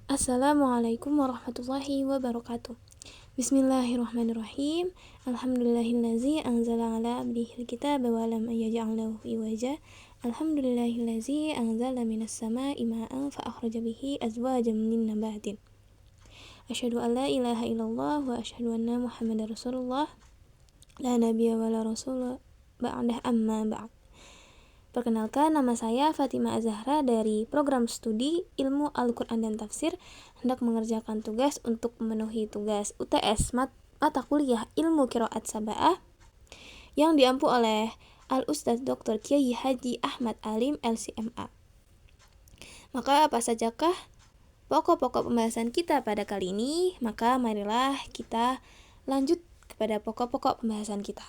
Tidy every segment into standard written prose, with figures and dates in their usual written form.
Assalamualaikum warahmatullahi wabarakatuh. Bismillahirrahmanirrahim. Alhamdulillahillazi anzala ala abdihil kitaba wa lam yaj'al lahu iwaja. Alhamdulillahillazi anzala minas sama'i ma'an fa akhraja bihi azwajan min nabatin. Asyhadu an la ilaha illallah wa asyhadu anna Muhammadar Rasulullah. La nabiyya wa la rasul ba'dah amma ba'd. Perkenalkan, nama saya Fatima Azahra dari program studi Ilmu Al-Quran dan Tafsir, hendak mengerjakan tugas untuk memenuhi tugas UTS mata kuliah Ilmu Qiraat Sab'ah yang diampu oleh Al-Ustadz Dr. Kiai Haji Ahmad Alim LCMA. Maka apa sajakah pokok-pokok pembahasan kita pada kali ini? Maka marilah kita lanjut kepada pokok-pokok pembahasan kita.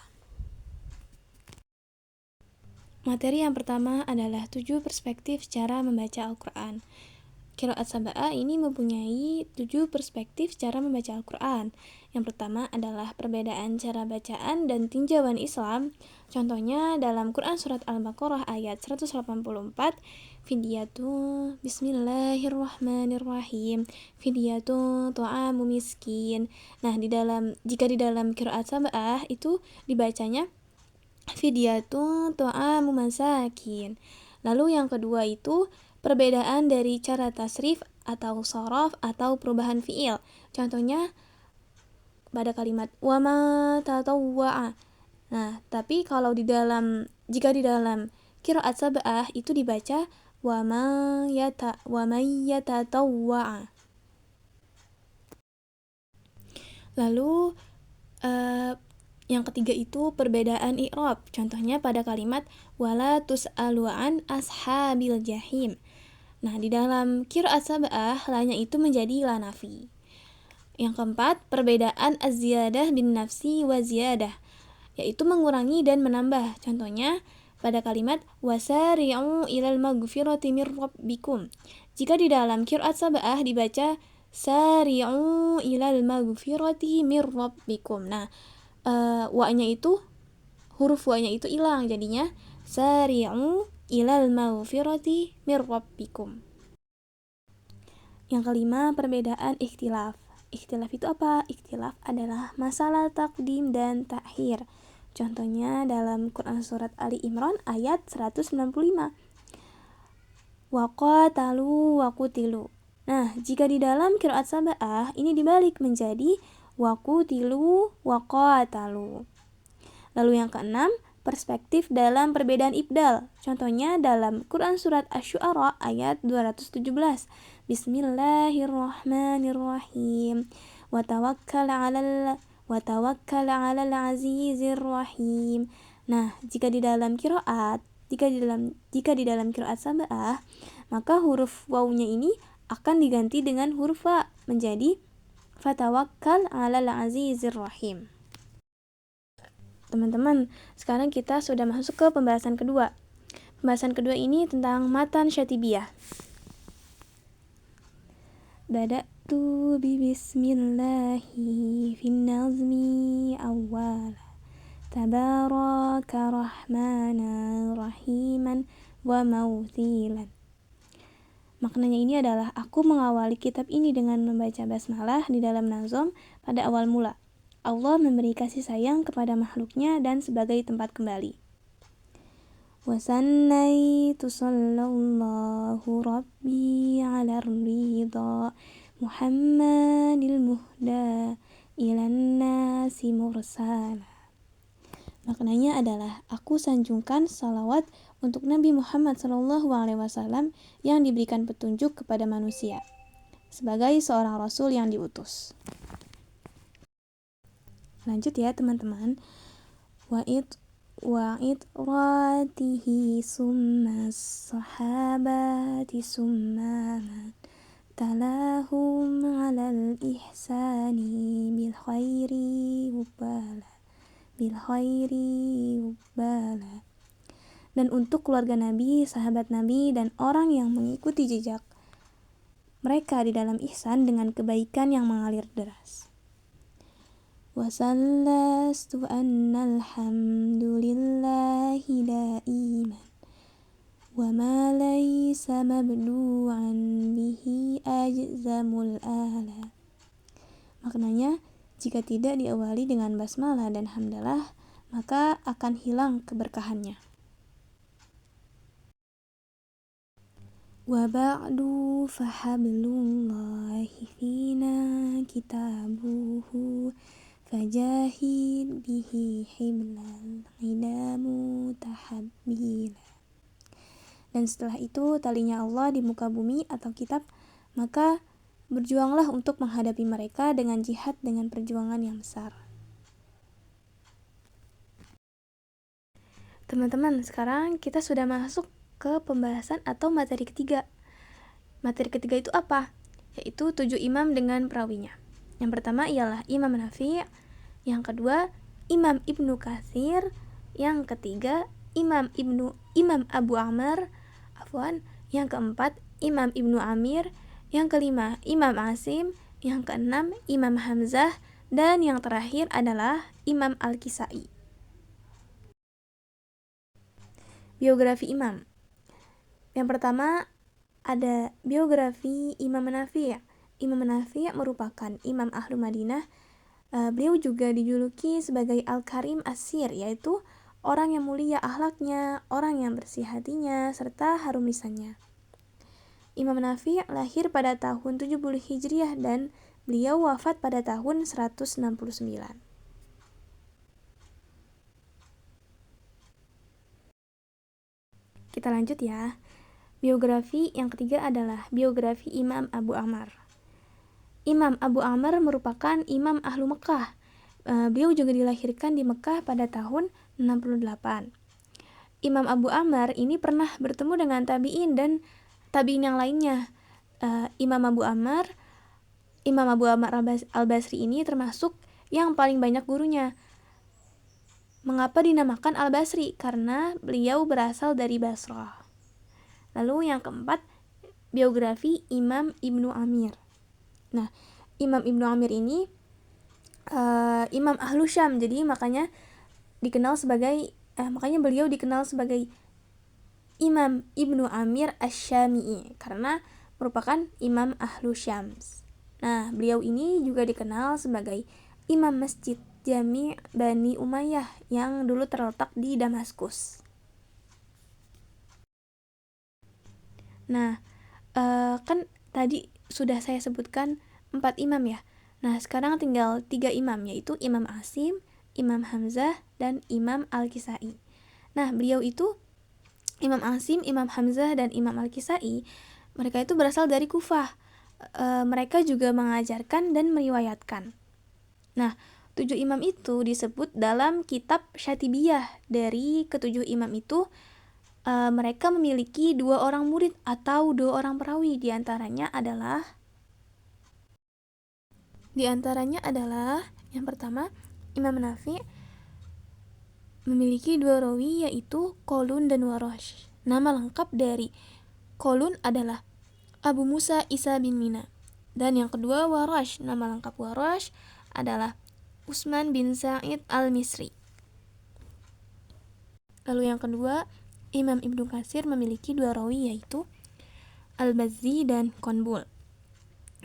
Materi yang pertama adalah 7 perspektif cara membaca Al-Quran. Qiraat Sab'ah ini mempunyai 7 perspektif cara membaca Al-Quran. Yang pertama adalah perbedaan cara bacaan dan tinjauan Islam. Contohnya dalam Quran Surat Al-Baqarah ayat 184, Fidyatu Bismillahirrahmanirrahim, Fidyatu ta'amu miskin. Nah, jika di dalam Qiraat Sab'ah itu dibacanya Fidyatun ta'amu masakin. Lalu yang kedua itu perbedaan dari cara tasrif atau sharaf atau perubahan fiil. Contohnya pada kalimat wa ma tatawwa'a. Nah, tapi kalau jika di dalam qiraat sab'ah itu dibaca wa man yatatawwa'a. Lalu yang ketiga itu perbedaan i'rab. Contohnya pada kalimat wala tus'alu an ashabil jahim. Nah, di dalam qiraat sab'ah lanya itu menjadi la nafi. Yang keempat, perbedaan az-ziyadah bin nafsi wa ziyadah, yaitu mengurangi dan menambah. Contohnya pada kalimat wasari'u ilal maghfirati mir rabbikum. Jika di dalam qiraat sab'ah dibaca sari'u ilal maghfirati mir rabbikum. Nah, huruf wa-nya itu hilang, jadinya sari'u ilal maghfirati mir rabbikum. Yang kelima, perbedaan ikhtilaf. Ikhtilaf itu apa? Ikhtilaf adalah masalah takdim dan takhir. Contohnya dalam Quran Surat Ali Imran ayat 195. Waqatalu waqutilu. Nah, jika di dalam qiraat sab'ah ini dibalik menjadi waqutilu waqatalu. Lalu yang keenam, perspektif dalam perbedaan ibdal. Contohnya dalam Quran Surat Asy-Syu'ara ayat 217. Bismillahirrahmanirrahim. Wa tawakkal 'alal azizir rahim. Nah, jika di dalam qiraat sab'ah, maka huruf wawunya ini akan diganti dengan huruf wa menjadi fatawakkal 'alal azizir rahim. Teman-teman, sekarang kita sudah masuk ke pembahasan kedua. Pembahasan kedua ini tentang matan syatibiyah. Bada'tu bi bismillahi fin nazmi awwala tabaraka rahmana rahiman wa mawthilan. Maknanya ini adalah aku mengawali kitab ini dengan membaca basmalah di dalam nazom pada awal mula. Allah memberi kasih sayang kepada makhluknya dan sebagai tempat kembali. Wasannaitu sallallahu rabbi ala ridha Muhammadil muhda ilan nasi mursala. Maknanya adalah aku sanjungkan salawat untuk Nabi Muhammad SAW yang diberikan petunjuk kepada manusia sebagai seorang rasul yang diutus. Lanjut ya teman-teman. Wa'id ratihi summa sahabati summa talahum alal ihsani bil khairi hubbala. Dan untuk keluarga Nabi, sahabat Nabi, dan orang yang mengikuti jejak mereka di dalam ihsan dengan kebaikan yang mengalir deras. Wasallastu annal hamdulillahi daiman وما ليس مبدوعا به أجزم الآلة. Maknanya, jika tidak diawali dengan basmalah dan hamdalah, maka akan hilang keberkahannya. Wa ba'du fahablullahi fina kitabuhu fajahid bihi hiblal idamu tahabbila. Dan setelah itu talinya Allah di muka bumi atau kitab, maka berjuanglah untuk menghadapi mereka dengan jihad dengan perjuangan yang besar. Teman-teman, sekarang kita sudah masuk ke pembahasan atau materi ketiga. Materi ketiga itu apa? Yaitu 7 imam dengan perawinya. Yang pertama ialah Imam Nafi', yang kedua Imam Ibnu Katsir, yang ketiga Imam Abu Amr, yang keempat Imam Ibnu Amir, yang kelima Imam Asim, yang keenam Imam Hamzah, dan yang terakhir adalah Imam Al-Kisai. Biografi imam. Yang pertama ada biografi Imam Nafi'. Imam Nafi' merupakan imam Ahlu Madinah. Beliau juga dijuluki sebagai Al-Karim As-Sir, yaitu orang yang mulia akhlaknya, orang yang bersih hatinya, serta harum lisannya. Imam Nafi' lahir pada tahun 70 Hijriah dan beliau wafat pada tahun 169. Kita lanjut ya. Biografi yang ketiga adalah biografi Imam Abu Amr. Imam Abu Amr merupakan imam Ahlu Mekah. Beliau juga dilahirkan di Mekah pada tahun 68. Imam Abu Amr ini pernah bertemu dengan tabi'in dan tabi'in yang lainnya. Imam Abu Amr Al-Basri ini termasuk yang paling banyak gurunya. Mengapa dinamakan Al-Basri? Karena beliau berasal dari Basrah. Lalu yang keempat, biografi Imam Ibnu Amir. Nah, Imam Ibnu Amir ini Imam Ahlu Syam, jadi makanya beliau dikenal sebagai Imam Ibnu Amir Asy-Syami'i karena merupakan Imam Ahlu Syams. Nah, beliau ini juga dikenal sebagai Imam Masjid Jami' Bani Umayyah yang dulu terletak di Damaskus. Nah, kan tadi sudah saya sebutkan 4 imam ya. Nah, sekarang tinggal 3 imam, yaitu Imam Asim, Imam Hamzah, dan Imam Al-Kisai. Nah, beliau itu, Imam Asim, Imam Hamzah, dan Imam Al-Kisai, mereka itu berasal dari Kufah. Mereka juga mengajarkan dan meriwayatkan. Nah, 7 imam itu disebut dalam kitab Syatibiyah. Dari ketujuh imam itu, mereka memiliki 2 orang murid atau 2 orang perawi. Di antaranya adalah yang pertama, Imam Nafi' memiliki 2 rawi, yaitu Qalun dan Warash. Nama lengkap dari Qalun adalah Abu Musa Isa bin Mina. Dan yang kedua Warash, nama lengkap Warash adalah Utsman bin Sa'id Al-Misri. Lalu yang kedua, Imam Ibnu Katsir memiliki 2 rawi, yaitu Al-Bazzi dan Qunbul.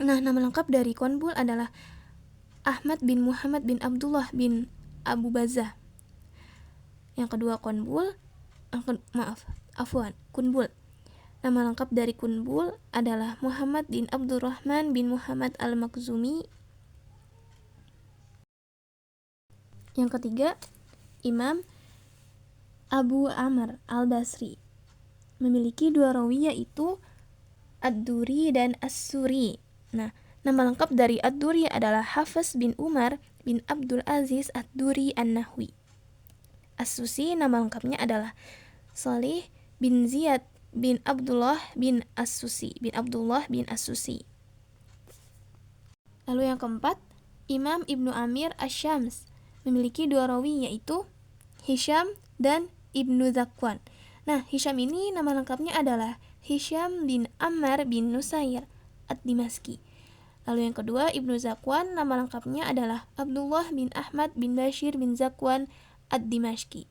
Nah, nama lengkap dari Qunbul adalah Ahmad bin Muhammad bin Abdullah bin Abu Bazzah. Yang kedua Qunbul. Nama lengkap dari Qunbul adalah Muhammad bin Abdurrahman bin Muhammad Al-Makhzumi. Yang ketiga, Imam Abu Amr Al-Basri memiliki 2 rawi, yaitu Ad-Duri dan As-Suri. Nah, nama lengkap dari Ad-Duri adalah Hafiz bin Umar bin Abdul Aziz Ad-Duri An-Nahwi. As-Susi nama lengkapnya adalah Salih bin Ziyad bin Abdullah bin As-Susi. Lalu yang keempat, Imam Ibnu Amir Asy-Syams memiliki 2 rawi, yaitu Hisham dan Ibnu Zakwan. Nah, Hisham ini nama lengkapnya adalah Hisham bin Ammar bin Nusair Ad-Dimaski. Lalu yang kedua, Ibnu Zakwan, nama lengkapnya adalah Abdullah bin Ahmad bin Bashir bin Zakwan Ad-Dimashqi.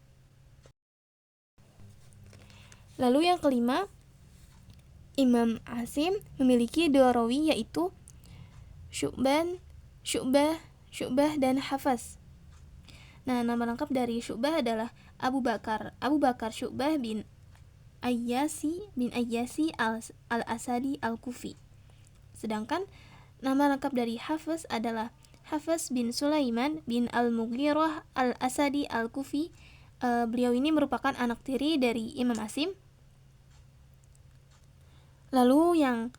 Lalu yang kelima, Imam Asim memiliki 2 rawi, yaitu Syu'bah dan Hafs. Nah, nama lengkap dari Syu'bah adalah Abu Bakar Syu'bah bin Ayyasi al-Asadi al-Kufi. Sedangkan nama lengkap dari Hafs adalah Hafs bin Sulaiman bin al-Mughirah al-Asadi al-Kufi. Beliau ini merupakan anak tiri dari Imam Asim. Lalu yang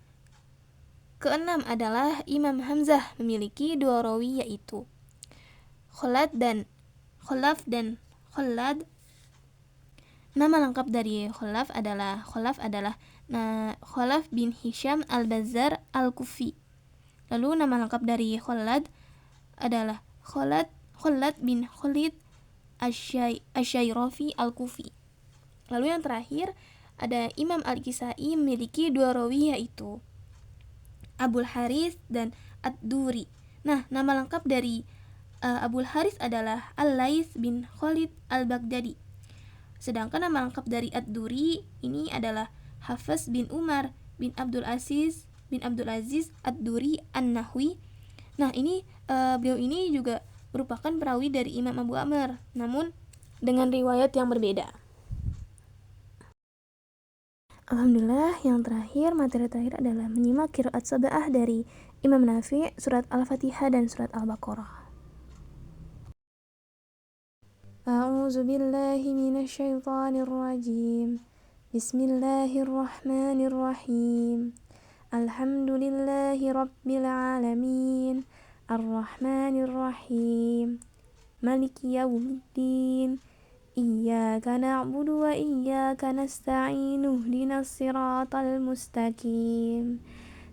keenam adalah Imam Hamzah memiliki 2 rawi, yaitu Khalaf dan Khalad. Nama lengkap dari Khalaf adalah Khalaf bin Hisham al-Bazzar al-Kufi. Lalu nama lengkap dari Khalad adalah Khalad bin Khalid Asy-Syairafi al-Kufi. Lalu yang terakhir ada Imam Al-Kisai memiliki 2 rawi, yaitu Abul Harits dan Ad-Duri. Nah, nama lengkap dari Abul Harits adalah Al-Laits bin Khalid al-Baghdadi. Sedangkan nama lengkap dari Ad-Duri ini adalah Hafs bin Umar bin Abdul Aziz Ad-Duri An-Nahwi. Nah, ini beliau ini juga merupakan perawi dari Imam Abu Amr, namun dengan riwayat yang berbeda. Alhamdulillah, yang terakhir, materi terakhir adalah menyimak qiraat sab'ah dari Imam Nafi', surat Al-Fatihah dan surat Al-Baqarah. A'udzu billahi minasy syaithanir rajim. Bismillahirrahmanirrahim. Alhamdulillahi rabbil alamin. Ar-Rahmanir-Rahim. Maliki yaumiddin. Iyyaka na'budu wa iyyaka nasta'in. Ihdinas siratal mustaqim.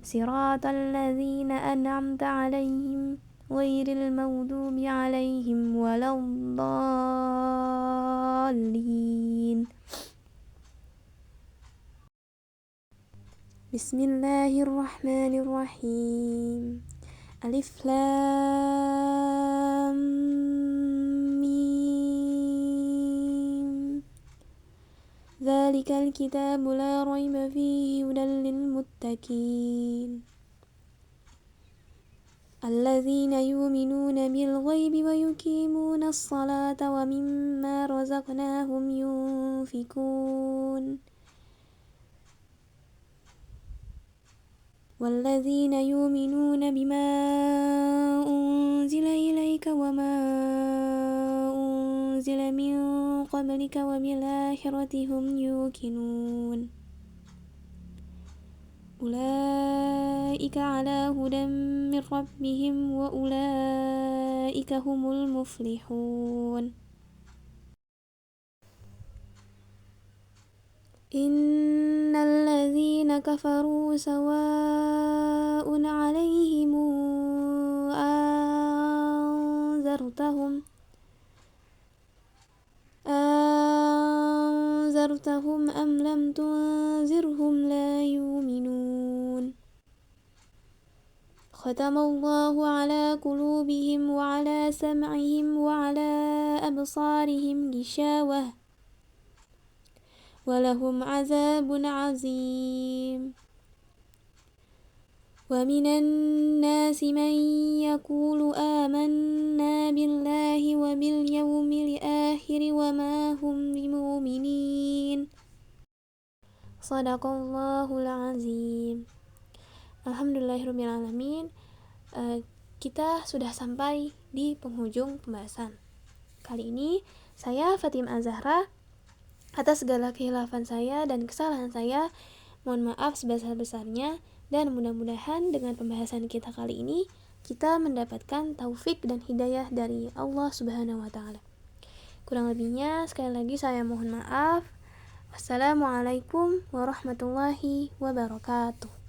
Siratal ladzina an'amta 'alaihim ghairil maghdubi 'alaihim waladdallin. Bismillahirrahmanirrahim. Alif Lam Mim. Dzalikal kitabu la raiba fihi hudal lil muttaqin. Alladzina yu'minuna bil ghaibi wa yuqimuna as-salata wa mimma razaqnahum yunfikun. والذين يؤمنون بما أنزل إليك وما أنزل من قبلك وبالآخرة هم يوقنون أولئك على هدى من ربهم وأولئك هم المفلحون Innal ladzina kafaru sawa'un 'alaihim anzartahum am lam tunzirhum la yu'minun. Khatamallahu 'ala qulubihim wa 'ala sam'ihim wa 'ala absarihim ghishawah walahum azabun azim. Wa minan nasi man yaqulu amanna billahi wa bil yawmil akhir wa ma hum bimu'minin. Shadaqallahul azim. Alhamdulillahirabbil alamin. Kita sudah sampai di penghujung pembahasan. Kali ini saya Fatimah Az-Zahra. Atas segala khilafan saya dan kesalahan saya, mohon maaf sebesar-besarnya, dan mudah-mudahan dengan pembahasan kita kali ini kita mendapatkan taufik dan hidayah dari Allah Subhanahu wa Ta'ala. Kurang lebihnya sekali lagi saya mohon maaf. Wassalamualaikum warahmatullahi wabarakatuh.